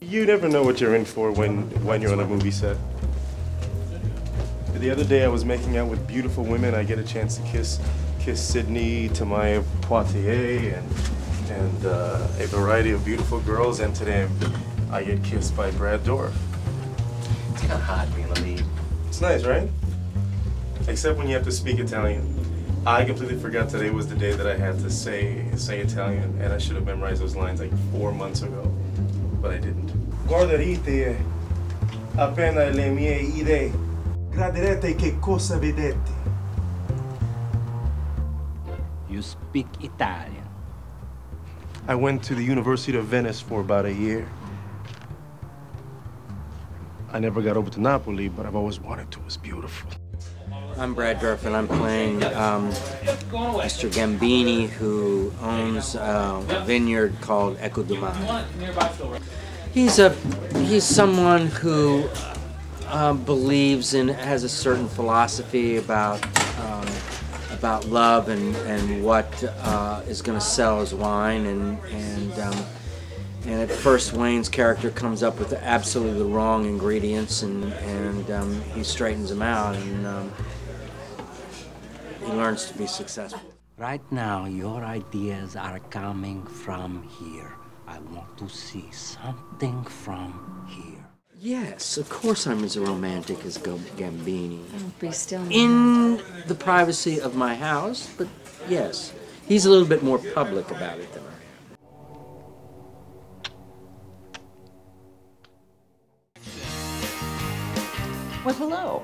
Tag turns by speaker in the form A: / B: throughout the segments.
A: You never know what you're in for when you're on a movie set. The other day I was making out with beautiful women. I get a chance to kiss Sydney, Tomei, Poitier, and a variety of beautiful girls. And today I get kissed by Brad Dourif.
B: It's kind of hot being the lead.
A: It's nice, right? Except when you have to speak Italian. I completely forgot today was the day that I had to say Italian, and I should have memorized those lines like 4 months ago, but I didn't. Guarderete appena le mie idee. Gradirete che cosa vedete.
C: You speak Italian.
A: I went to the University of Venice for about a year. I never got over to Napoli, but I've always wanted to. It's beautiful.
C: I'm Brad Dourif, and I'm playing Mr. Gambini, who owns a vineyard called Ecco Domani. He's someone who believes and has a certain philosophy about love and what is going to sell his wine, and at first Wayne's character comes up with absolutely the wrong ingredients, and he straightens them out, and he learns to be successful. Right now, your ideas are coming from here. I want to see something from here. Yes, of course I'm as romantic as Gambini.
D: Don't be still.
C: In the privacy of my house, but yes. He's a little bit more public about it than I am.
E: Well, hello.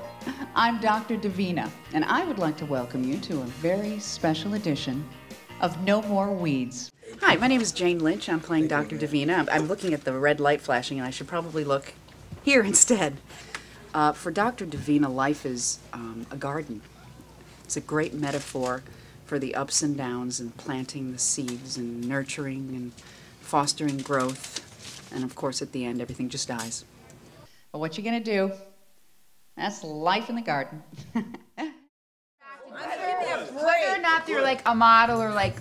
E: I'm Dr. Davina, and I would like to welcome you to a very special edition of No More Weeds. Hi, my name is Jane Lynch. I'm playing Dr. Davina. I'm looking at the red light flashing, and I should probably look here instead. For Dr. Davina, life is a garden. It's a great metaphor for the ups and downs and planting the seeds and nurturing and fostering growth. And of course, at the end, everything just dies. But what you gonna do? That's life in the garden.
D: Whether or not they're like a model or like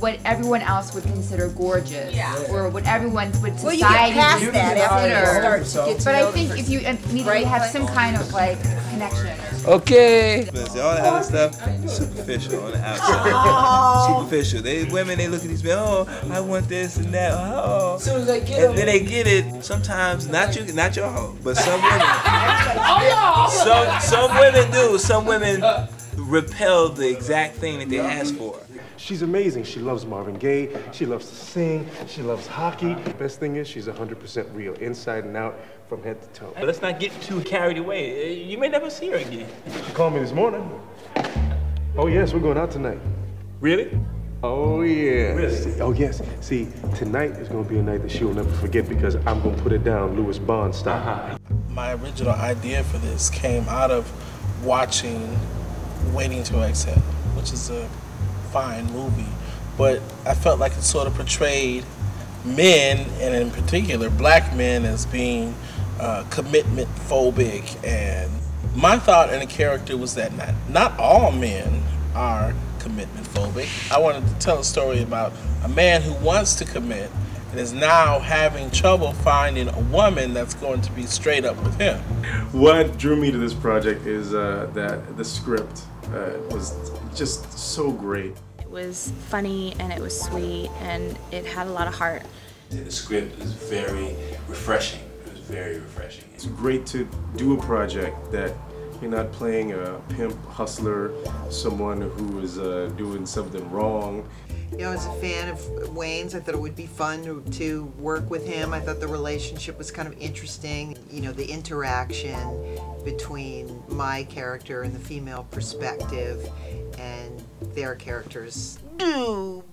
D: what everyone else would consider gorgeous, or what everyone would society
F: you get past
D: would
F: that after you start to get to
D: But
F: know
D: I think
F: the
D: if you immediately have some kind of like connection.
C: Okay.
G: All the other stuff, superficial on the outside. Superficial. Women, they look at these men, oh, I want this and that. Oh.
F: As soon as they get
G: and then they get it. Sometimes not your hoe, but some women. Some women do. Some women repel the exact thing that they ask for.
A: She's amazing. She loves Marvin Gaye. She loves to sing. She loves hockey. Best thing is she's 100% real, inside and out, from head to toe.
H: But let's not get too carried away. You may never see her again.
A: She called me this morning. Oh yes, we're going out tonight.
H: Really?
A: Oh yeah.
H: Really?
A: Oh yes. See, tonight is going to be a night that she will never forget because I'm going to put it down Louis Bond style.
I: My original idea for this came out of watching Waiting to Exhale, which is a fine movie, but I felt like it sort of portrayed men, and in particular black men, as being commitment phobic. And my thought in the character was that not all men are commitment phobic. I wanted to tell a story about a man who wants to commit and is now having trouble finding a woman that's going to be straight up with him.
A: What drew me to this project is that the script was just so great.
J: It was funny and it was sweet and it had a lot of heart.
B: The script is very refreshing. It was very refreshing.
A: It's great to do a project that you're not playing a pimp, hustler, someone who is doing something wrong.
F: You know, as a fan of Wayne's, I thought it would be fun to work with him. I thought the relationship was kind of interesting. You know, the interaction between my character and the female perspective and their characters. Dude,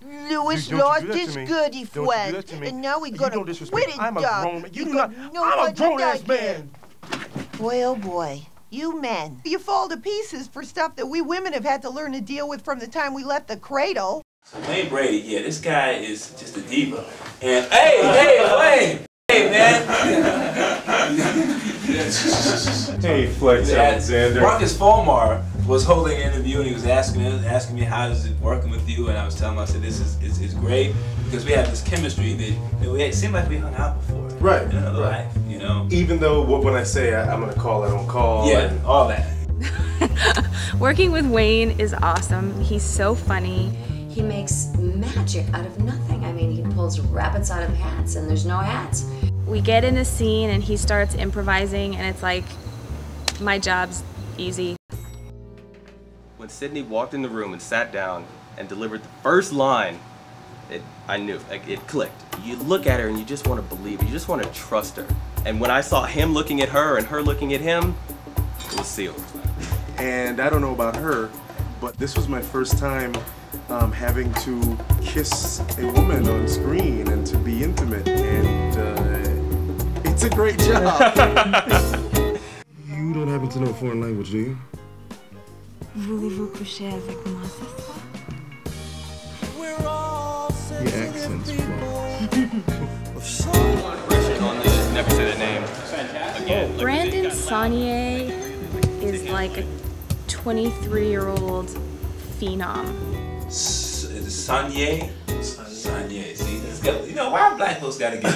F: Louis lost his goody friend, and now we're gonna quit it,
A: I'm a grown man.
F: I'm
A: a grown-ass man.
F: Boy, oh boy. You men. You fall to pieces for stuff that we women have had to learn to deal with from the time we left the cradle.
H: So Wayne Brady, yeah, this guy is just a diva. And hey, man.
A: Hey, Flex Alexander.
H: Marcus Fulmar was holding an interview and he was asking me how is it working with you, and I was telling him, I said, this is great because we have this chemistry that it seemed like we hung out before.
A: Right.
B: Life, you know.
A: Even though when I say I'm gonna call, I don't call.
B: Yeah, and all that.
J: Working with Wayne is awesome. He's so funny.
K: He makes magic out of nothing. I mean, he pulls rabbits out of hats, and there's no hats.
J: We get in a scene and he starts improvising, and it's like, my job's easy.
L: When Sydney walked in the room and sat down and delivered the first line, I knew, like, it clicked. You look at her and you just want to believe, you just want to trust her. And when I saw him looking at her and her looking at him, it was sealed.
A: And I don't know about her, but this was my first time having to kiss a woman on screen and to be intimate, and it's a great job. You don't happen to know a foreign language, do you?
J: Voulez-vous coucher avec moi ce soir?
A: The accent's
L: Never say that name again.
J: Brandon Saunier is like a 23-year-old phenom.
B: Saunier? Saunier. See, you know, why black folks gotta get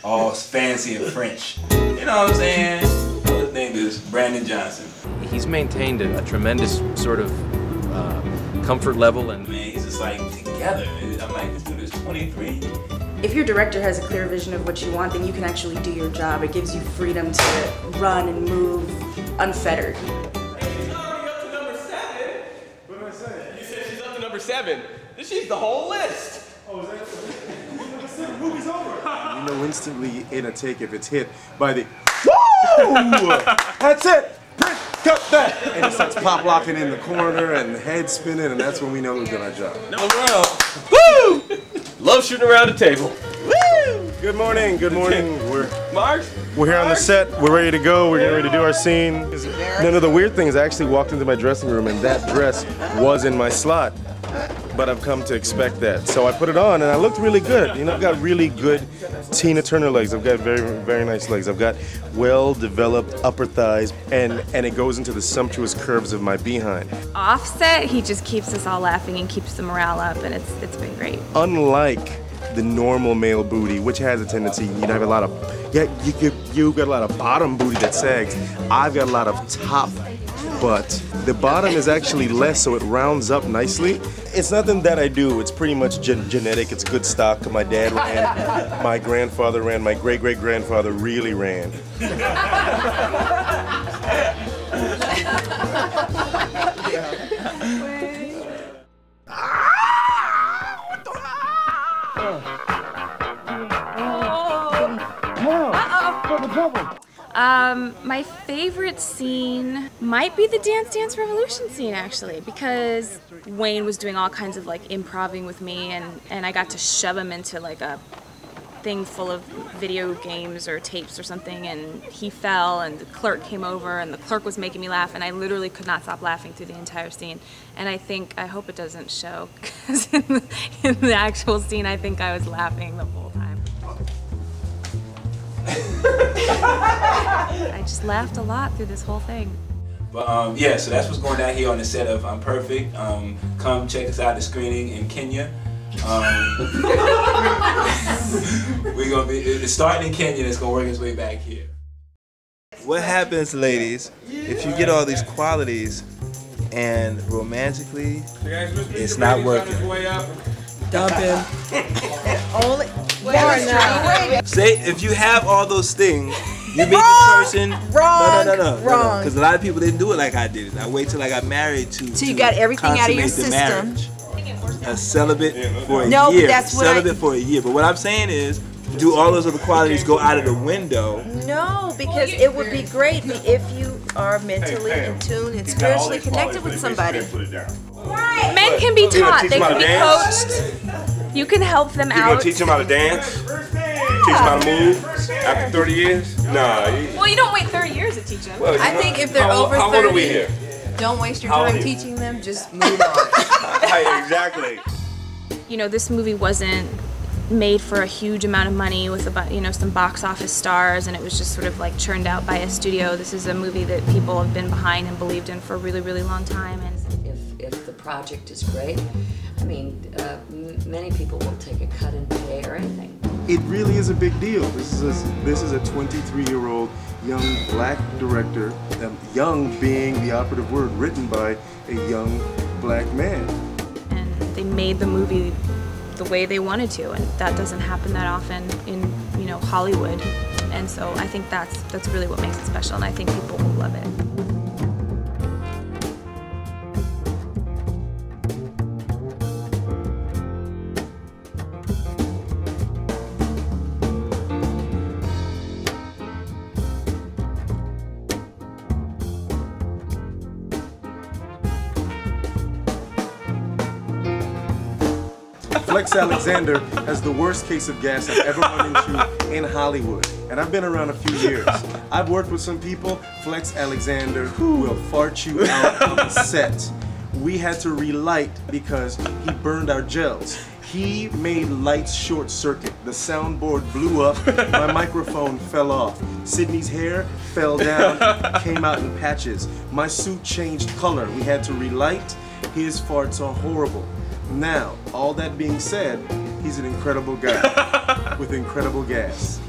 B: all fancy and French? You know what I'm saying? His name is Brandon Johnson.
M: He's maintained a tremendous sort of comfort level, and
B: man, he's just like together. I'm like, this dude is 23.
N: If your director has a clear vision of what you want, then you can actually do your job. It gives you freedom to run and move unfettered.
L: Number 7. She's the whole list.
A: Oh, is that the movie's over? You know instantly in a take if it's hit by the woo! That's it! Cut that! And it starts pop locking in the corner and the head spinning, and that's when we know we've done our job.
L: Woo! Love shooting around the table.
A: Woo! Good morning, good morning. We're here on the set. We're ready to go. We're getting ready to do our scene. None of the weird things. I actually walked into my dressing room and that dress was in my slot. But I've come to expect that. So I put it on and I looked really good. You know, I've got really good Tina Turner legs. I've got very, very nice legs. I've got well-developed upper thighs and it goes into the sumptuous curves of my behind.
J: Offset, he just keeps us all laughing and keeps the morale up, and it's been great.
A: Unlike the normal male booty, which has a tendency, you have a lot of, you've got a lot of bottom booty that sags. I've got a lot of top butt. The bottom is actually less, so it rounds up nicely. It's nothing that I do. It's pretty much genetic. It's good stock. My dad ran, my grandfather ran, my great-great-grandfather really ran.
J: My favorite scene might be the Dance Dance Revolution scene, actually, because Wayne was doing all kinds of like improvising with me, and I got to shove him into like a thing full of video games or tapes or something, and he fell, and the clerk came over, and the clerk was making me laugh, and I literally could not stop laughing through the entire scene. And I hope it doesn't show, because in the actual scene, I think I was laughing the whole time. I just laughed a lot through this whole thing.
B: But yeah, so that's what's going down here on the set of I'm Perfect. Come check us out at the screening in Kenya. We're gonna be it's starting in Kenya and it's gonna work its way back here.
G: What happens, ladies, if you get all these qualities and romantically it's not working?
O: Dump him.
F: Only.
G: Say if you have all those things, you make this person no. Because a lot of people didn't do it like I did it. I wait till I got married to.
F: So you got everything out of your
G: consummate the
F: system.
G: marriage. A celibate for a
F: No,
G: year.
F: but that's what
G: celibate for a year. But what I'm saying is, do all those other qualities go out of the window?
O: No, because it would be great if you are mentally in tune and spiritually connected with somebody.
J: Right. Men can be taught. They can be coached. You can help them out.
P: You gonna teach them how to dance? Teach them how to move? After 30 years? Nah.
J: Well, you don't wait 30 years to teach them.
O: Well, I think if they're over 30,
P: how old are we here?
O: don't waste your time teaching them. Just move on.
P: Exactly.
J: You know, this movie wasn't made for a huge amount of money with about, you know, some box office stars, and it was just sort of like churned out by a studio. This is a movie that people have been behind and believed in for a really, really long time. And
K: if the project is great, I mean, many people will take a cut in pay or anything.
A: it really is a big deal. This is a 23-year-old young black director, young being the operative word, written by a young black man.
J: And they made the movie the way they wanted to, and that doesn't happen that often in, you know, Hollywood. And so I think that's really what makes it special, and I think people will love it.
A: Flex Alexander has the worst case of gas I've ever run into in Hollywood. And I've been around a few years. I've worked with some people. Flex Alexander will fart you out on the set. We had to relight because he burned our gels. He made lights short circuit. The soundboard blew up. My microphone fell off. Sydney's hair fell down, came out in patches. My suit changed color. We had to relight. His farts are horrible. Now, all that being said, he's an incredible guy with incredible gas.